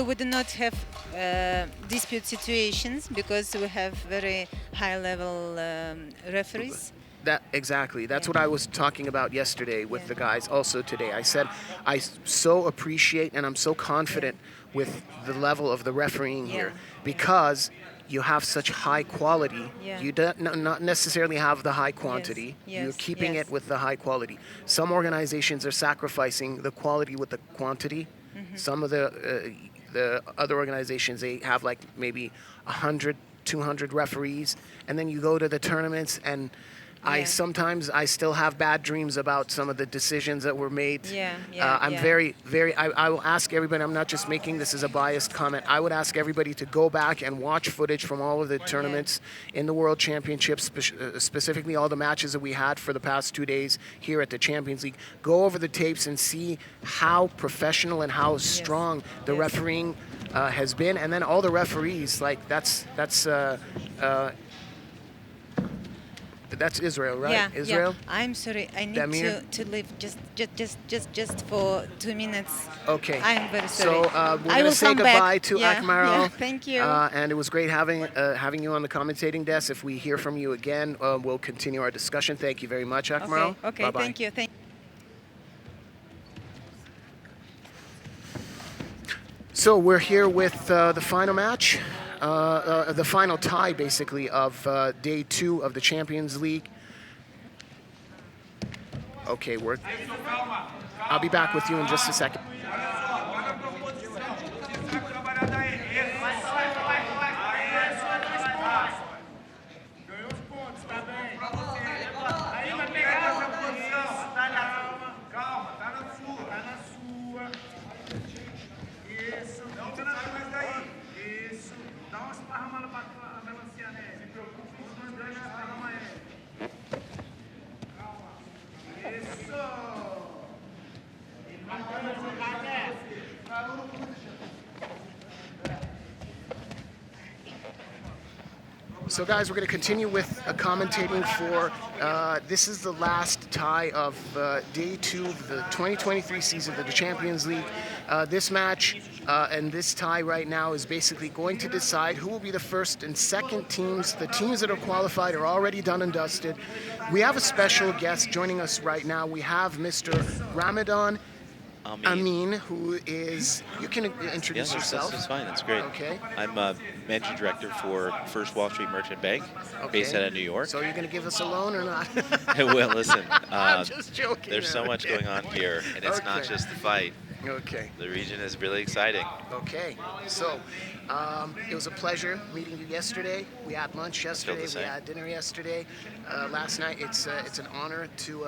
Usually we do not have dispute situations because we have very high-level referees. Exactly. That's Yeah. what I was talking about yesterday with Yeah. the guys. Also today, I said so appreciate and I'm so confident with the level of the refereeing Yeah. here because you have such high quality. Yeah. You don't not necessarily have the high quantity. Yes. You're keeping Yes. it with the high quality. Some organizations are sacrificing the quality with the quantity. Some of the other organizations, they have like maybe 100, 200 referees, and then you go to the tournaments and Yeah. sometimes I still have bad dreams about some of the decisions that were made. I'm Yeah. very, I will ask everybody, I'm not just making this as a biased comment, I would ask everybody to go back and watch footage from all of the tournaments in the World Championships, specifically all the matches that we had for the past 2 days here at the Champions League. Go over the tapes and see how professional and how strong the refereeing has been. And then all the referees, like that's Israel, right? Yeah, Israel? Yeah. I'm sorry. I need Damir? to leave just for 2 minutes. Okay. I'm very sorry. So we're I going to will say come goodbye back. to Yeah, Akmaral. yeah, thank you. And it was great having you on the commentating desk. If we hear from you again, we'll continue our discussion. Thank you very much, Akmaral. Okay. Bye-bye. Thank you. So we're here with the final match, the final tie, basically, of day 2 of the Champions League. Okay, I'll be back with you in just a second. So guys, we're going to continue with commentating for, this is the last tie of day 2 of the 2023 season of the Champions League. This match and this tie right now is basically going to decide who will be the first and second teams. The teams that are qualified are already done and dusted. We have a special guest joining us right now. We have Mr. Ramadan Amin, who is, you can introduce yourself. That's fine, that's great. Okay. I'm managing director for First Wall Street Merchant Bank, based out of New York. So you're going to give us a loan or not? Well, listen, I'm just joking. there's so much going on here, and it's not just the fight. Okay. The region is really exciting. Okay. So it was a pleasure meeting you yesterday. We had lunch yesterday. We had dinner yesterday. Last night, it's an honor to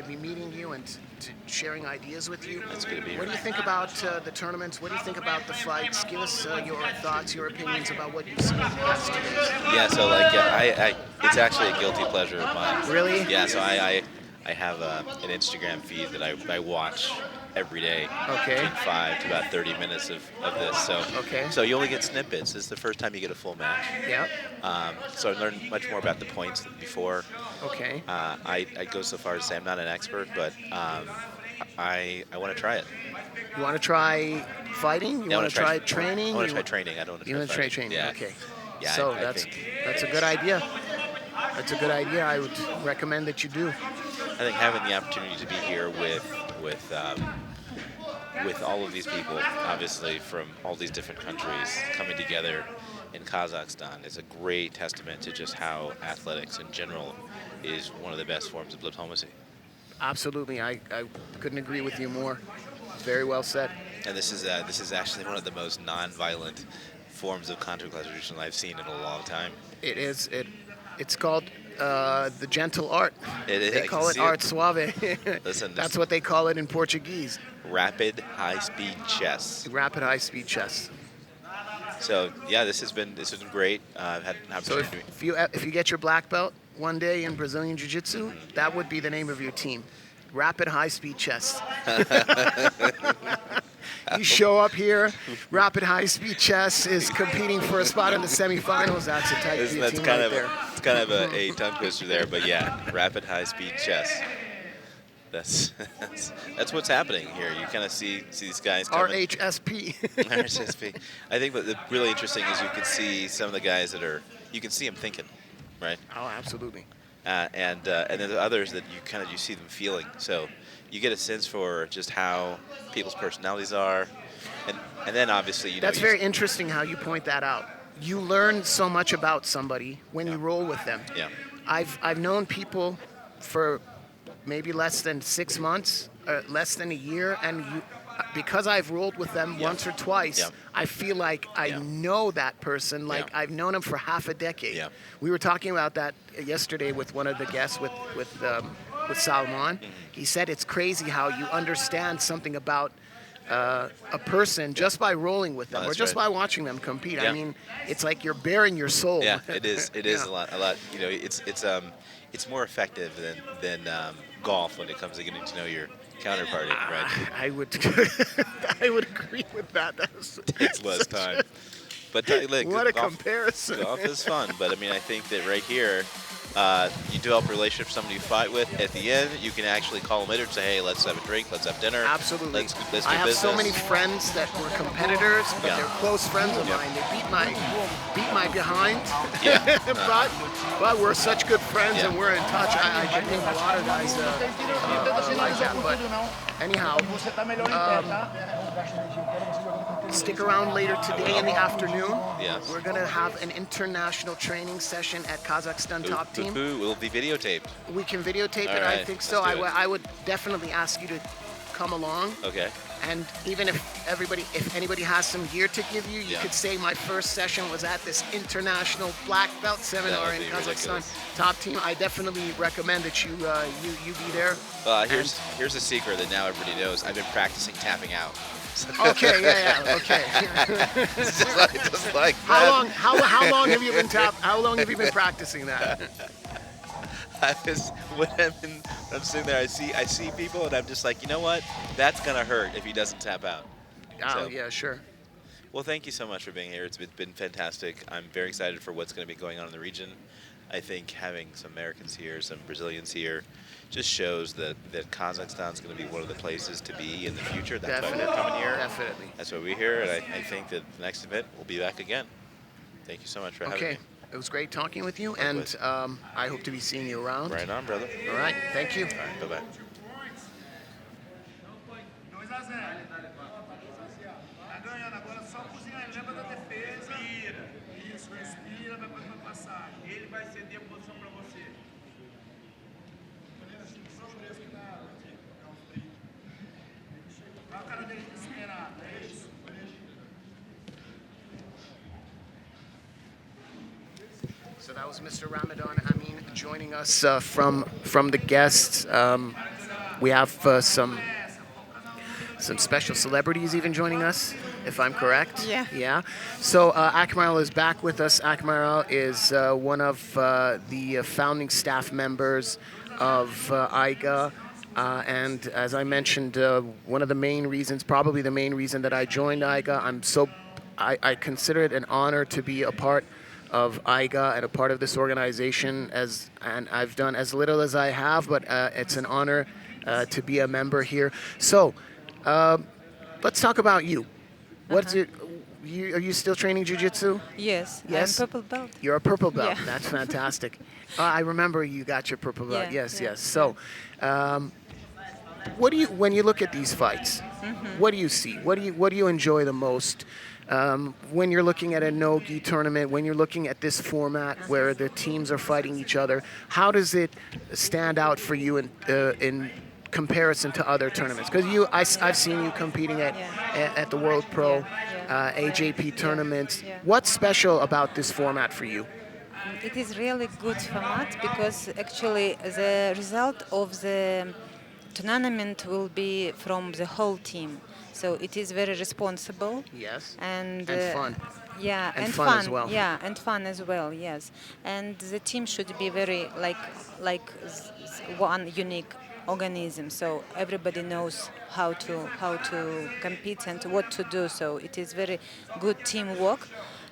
be meeting you and to sharing ideas with you. That's good to be here. What do you think about the tournaments? What do you think about the fights? Give us your thoughts, your opinions about what you've seen in the past 2 days. Yeah, so like, I it's actually a guilty pleasure of mine. Really? Yeah, so I have an Instagram feed that I watch every day. Okay. Between 5 to about 30 minutes of this. So So you only get snippets. This is the first time you get a full match. Yeah. So I learned much more about the points than before. Okay. I go so far as to say I'm not an expert, but I want to try it. You want to try fighting? You want to try training? I want to try training. I don't want to try fighting. training. Yeah. Okay. Yeah, So I that's think a good idea. That's a good idea. I would recommend that you do. I think having the opportunity to be here with all of these people, obviously from all these different countries, coming together in Kazakhstan is a great testament to just how athletics in general is one of the best forms of diplomacy. Absolutely, I couldn't agree with you more. Very well said. And this is actually one of the most non-violent forms of contact resolution I've seen in a long time. It is. It's called the gentle art. They call it art suave. Listen, that's what they call it in Portuguese. Rapid high-speed chess. Rapid high-speed chess. So yeah, this has been great. I've had an opportunity. So if you get your black belt one day in Brazilian Jiu-Jitsu, that would be the name of your team. Rapid high-speed chess. You show up here, Rapid High-Speed Chess is competing for a spot in the semifinals. That's a tight team right there. It's kind of a tongue twister there, but yeah, Rapid High-Speed Chess. that's what's happening here. You kind of see these guys coming. RHSP. RHSP. I think what the really interesting is you can see some of the guys that are, you can see them thinking, right? Oh, absolutely. And then the others that you see them feeling. So you get a sense for just how people's personalities are, and then obviously That's very interesting how you point that out. You learn so much about somebody when you roll with them. Yeah. I've known people for maybe less than 6 months, or less than a year, and because I've rolled with them once or twice, I feel like I know that person, like I've known him for half a decade. Yeah. We were talking about that yesterday with one of the guests, with Salman. Mm-hmm. He said it's crazy how you understand something about a person just by rolling with them, or just by watching them compete. Yeah. I mean, it's like you're bearing your soul. Yeah, it is. It is a lot. You know, it's more effective than golf when it comes to getting to know your counterparty, right? I would agree with that. Takes less time. But look, what a comparison. Golf is fun, but I mean, I think that right here, you develop a relationship with somebody you fight with. At the end, you can actually call them later and say, hey, let's have a drink, let's have dinner. Absolutely. Let's do I have business. so many friends that were competitors, but they're close friends of mine. They beat my behind. Yeah. but we're such good friends, and we're in touch. I can think a lot of guys like that. But anyhow, stick around later today in the afternoon. Yes. We're going to have an international training session at Kazakhstan Top Team. Will be videotaped. We can videotape it, right, I think so. I would definitely ask you to come along. Okay. And even if anybody has some gear to give you, you could say my first session was at this international black belt seminar in Kazakhstan Top Team. I definitely recommend that you be there. Well, here's a secret that now everybody knows. I've been practicing tapping out. Okay, okay. just like how long have you been How long have you been practicing that? When I'm sitting there, I see people, and I'm just like, you know what? That's gonna hurt if he doesn't tap out. Oh, yeah, sure. Well, thank you so much for being here. It's been fantastic. I'm very excited for what's going to be going on in the region. I think having some Americans here, some Brazilians here, just shows that Kazakhstan's going to be one of the places to be in the future. That's why we're coming here. Definitely. That's why we're here, and I think that the next event we'll be back again. Thank you so much for having me. Okay. It was great talking with you, and I hope to be seeing you around. Right on, brother. All right. Thank you. All right. Bye-bye. So that was Mr. Ramadan Amin joining us from the guests. We have some special celebrities even joining us, if I'm correct. Yeah. Yeah. So Akmal is back with us. Akmal is one of the founding staff members of AIGA. And as I mentioned, one of the main reasons, probably the main reason that I joined AIGA, I consider it an honor to be a part of AIGA and a part of this organization, and I've done as little as I have, but it's an honor to be a member here. So let's talk about you. What's it? Are you still training jiu-jitsu? Yes. Yes. I'm purple belt. You're a purple belt. Yeah. That's fantastic. I remember you got your purple belt. Yeah, Yes, yeah. yes. So, when you look at these fights, what do you see? What do you enjoy the most? When you're looking at a no-gi tournament, when you're looking at this format where the teams are fighting each other, how does it stand out for you in comparison to other tournaments? Because I've seen you competing at the World Pro, AJP tournaments. Yeah. What's special about this format for you? It is really good format because actually the result of the tournament will be from the whole team. So it is very responsible. Yes. And fun. Yeah, And fun as well. Yeah, and fun as well. Yes, and the team should be very one unique organism. So everybody knows how to compete and what to do. So it is very good teamwork,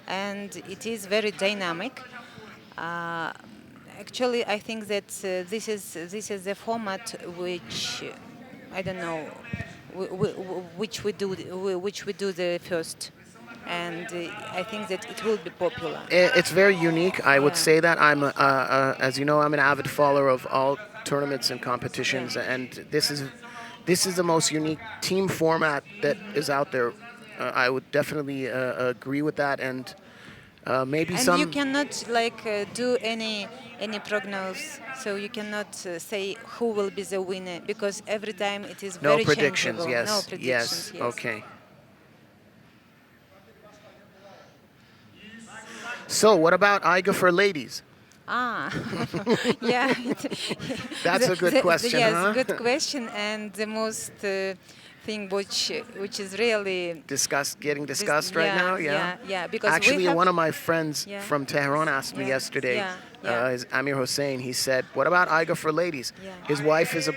and it is very dynamic. Actually, I think that this is the format which I don't know, which we do the first, and I think that it will be popular. It's very unique. I would Yeah. say that as you know, I'm an avid follower of all tournaments and competitions, Yeah. and this is the most unique team format that is out there. I would definitely agree with that, and maybe And you some. cannot do any prognosis, so you cannot say who will be the winner because every time it is No very predictions. changeable. No Yes. predictions. Yes. Yes. Okay. So, what about AIGA for ladies? Ah, yeah. That's a good question, yes, huh? good question, and the most thing which is really Getting discussed right now. yeah. Because Actually, we have one of my friends yeah, from Tehran asked me yeah, yesterday, yeah. is Amir Hossein. He said, "What about AIGA for ladies?" Yeah. His wife is a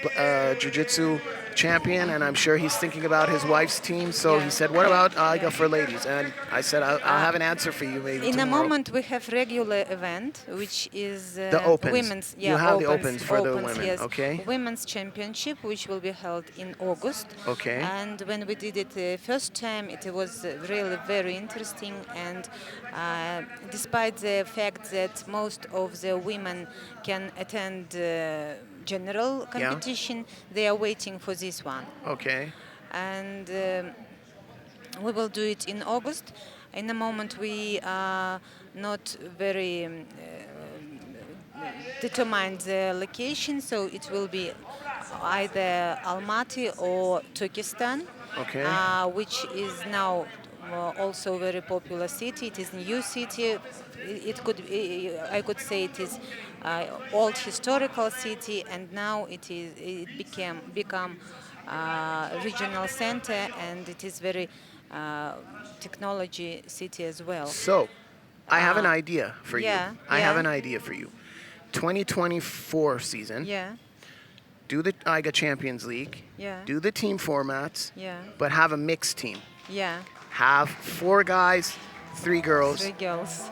jiu-jitsu champion, and I'm sure he's thinking about his wife's team. So Yeah, he said, "What yeah, about AIGA yeah. for ladies?" And I said, "I'll have an answer for you maybe In a tomorrow." moment, we have regular event, which is The opens. women's. You have the opens for the women, Yes, okay? women's championship, which will be held in August. Okay. And when we did it the first time, it was really very interesting. And despite the fact that most of the women can attend general competition, they are waiting for this one. Okay. And we will do it in August. In the moment, we are not very determined the location, so it will be either Almaty or Turkestan, Okay. which is now also very popular city. It is new city. I could say it is old historical city, and now it become regional center, and it is very technology city as well. So, I have an idea for you. Yeah, I have yeah. an idea for you. 2024 season. Yeah, Do the AIGA Champions League. yeah, Do the team formats. yeah, But have a mixed team. yeah. Have 4 guys, 3 girls. 3 girls.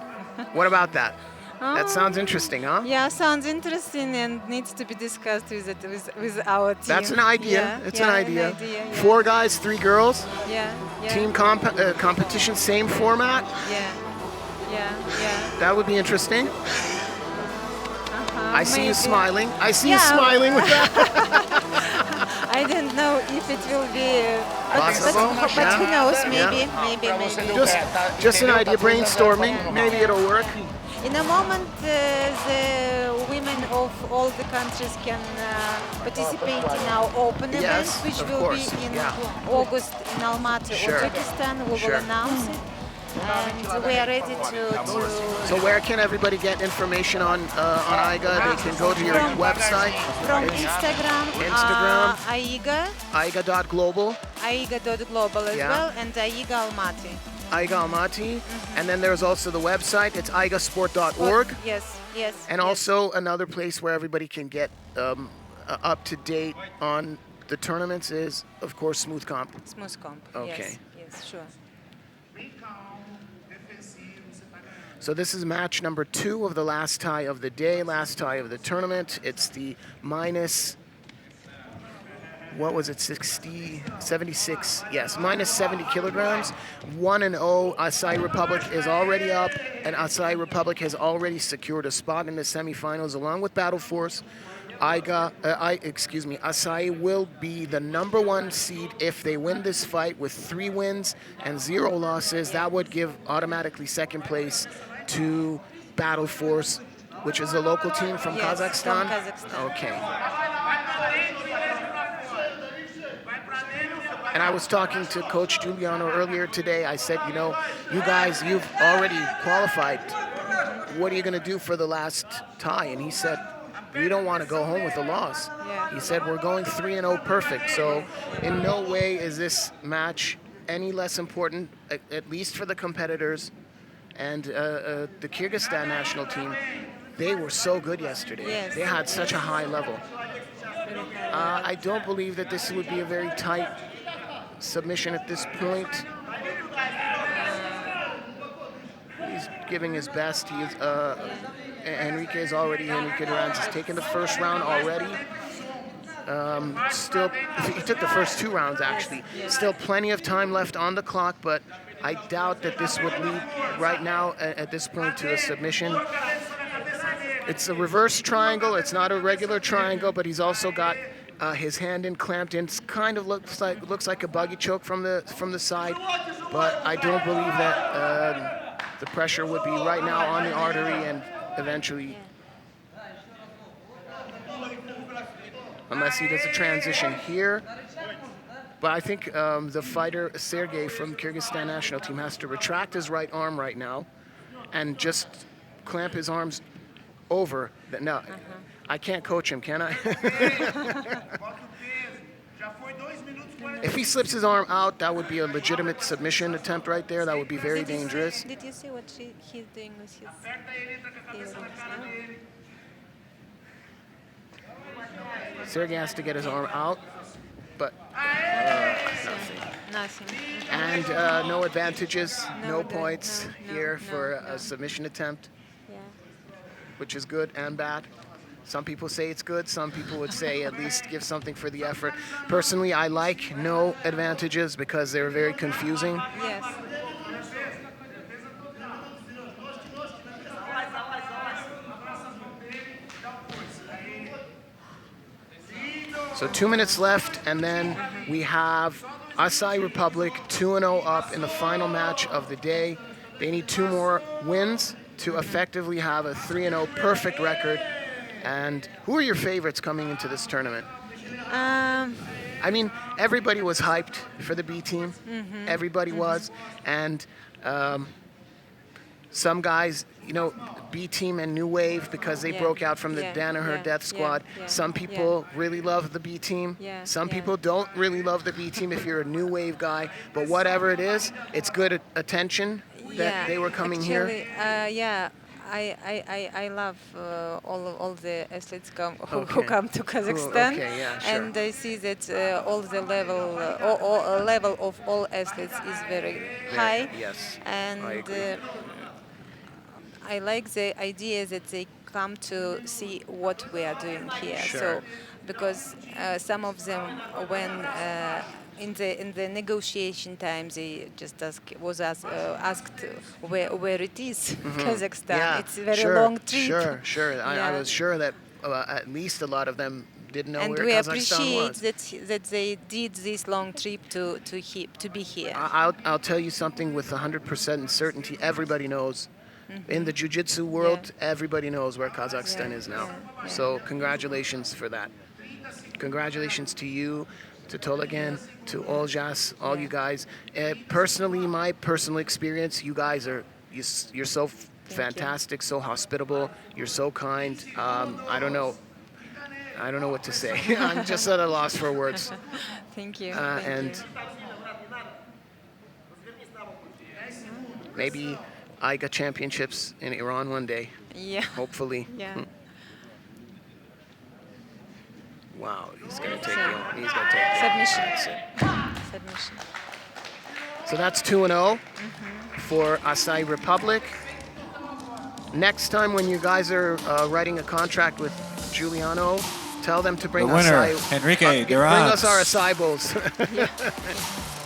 What about that? That Oh, sounds interesting, huh? yeah, sounds interesting and needs to be discussed with our team. That's an idea. Yeah, It's yeah, an idea. yeah. 4 guys, 3 girls. Yeah, yeah. Team competition, same format. Yeah, yeah. That would be interesting. I see you Maybe. smiling. I see you Yeah. smiling with that. I don't know if it will be, Possible, but yeah. who knows? Yeah. Maybe. Just an idea, brainstorming. Maybe it'll work. In a moment, the women of all the countries can participate in our open Yes, event, which of will course, be in yeah. August in Almaty, Sure. Uzbekistan. We will Sure. announce it, and we are ready to So where can everybody get information on AIGA? They can go to your website. from It's Instagram, Instagram. AIGA, AIGA.global, AIGA.global as Yeah. well, and AIGA Almaty. AIGA Almaty. And then there's also the website. It's aigasport.org. Yes. And yes. also another place where everybody can get up to date on the tournaments is, of course, Smooth Comp. Smooth Comp. Okay. Yes, sure. So this is match number 2 of the last tie of the day, last tie of the tournament. It's the minus, what was it, 76? Yes, minus 70 kilograms. 1-0. Acai Republic is already up, and Acai Republic has already secured a spot in the semifinals along with Battle Force. Acai will be the number 1 seed if they win this fight with 3 wins and 0 losses. That would give automatically second place to Battle Force, which is a local team from Yes, Kazakhstan. from Kazakhstan. Okay. And I was talking to Coach Giuliano earlier today. I said, you guys, you've already qualified. What are you going to do for the last tie? And he said, we don't want to go home with a loss. Yeah. He said, we're going 3-0 perfect. So in no way is this match any less important, at least for the competitors. And the Kyrgyzstan national team, they were so good yesterday. Yes. They had such a high level. I don't believe that this would be a very tight submission at this point. He's giving his best. He is Henrique Durans has taken the first round already. Still, he took the first 2 rounds actually. Still plenty of time left on the clock, but I doubt that this would lead right now at this point to a submission. It's a reverse triangle. It's not a regular triangle, but he's also got his hand clamped in. It kind of looks like a buggy choke from the side, but I don't believe that the pressure would be right now on the artery and eventually, unless he does a transition here. But I think the fighter, Sergey from Kyrgyzstan national team, has to retract his right arm right now and just clamp his arms over. No, I can't coach him, can I? If he slips his arm out, that would be a legitimate submission attempt right there. That would be very dangerous. Did you see what he's doing with his earrings now? Sergey has to get his arm out, but Nothing. And no advantages, no points here for a submission attempt, which is good and bad. Some people say it's good, some people would say at least give something for the effort. Personally, I like no advantages because they're very confusing. Yes. So 2 minutes left, and then we have Acai Republic 2-0 up in the final match of the day. They need 2 more wins to effectively have a 3-0 perfect record. And who are your favorites coming into this tournament? I mean, everybody was hyped for the B team. Everybody was. And some guys, you know, B team and New Wave because they broke out from the Danaher Death Squad. Some people really love the B team. Some people don't really love the B team if you're a New Wave guy. But whatever it is, it's good attention that they were coming here. I love all the athletes who come to Kazakhstan, and I see that all the level of all athletes is very high. Yes, and I like the idea that they come to see what we are doing here. So, because some of them, when in the negotiation time, they just asked where it is, Kazakhstan. It's a very long trip. Sure. I was sure that at least a lot of them didn't know where Kazakhstan was. And we appreciate that they did this long trip to be here. I'll tell you something with 100% certainty. Everybody knows. In the jiu-jitsu world, everybody knows where Kazakhstan is now. So congratulations for that. Congratulations to you, to Tolagan, to Oljas, all you guys. Personally, my personal experience, you guys are, you're so fantastic, so hospitable, you're so kind. I don't know what to say. I'm just at a loss for words. Thank you. And maybe AIGA championships in Iran one day. Yeah. Hopefully. Yeah. Wow, he's gonna take it. He's gonna take it. Submission. So that's 2-0 for Acai Republic. Next time when you guys are writing a contract with Giuliano, tell them to bring the winner, Acai. Henrique Durans. Bring us our Acai bowls.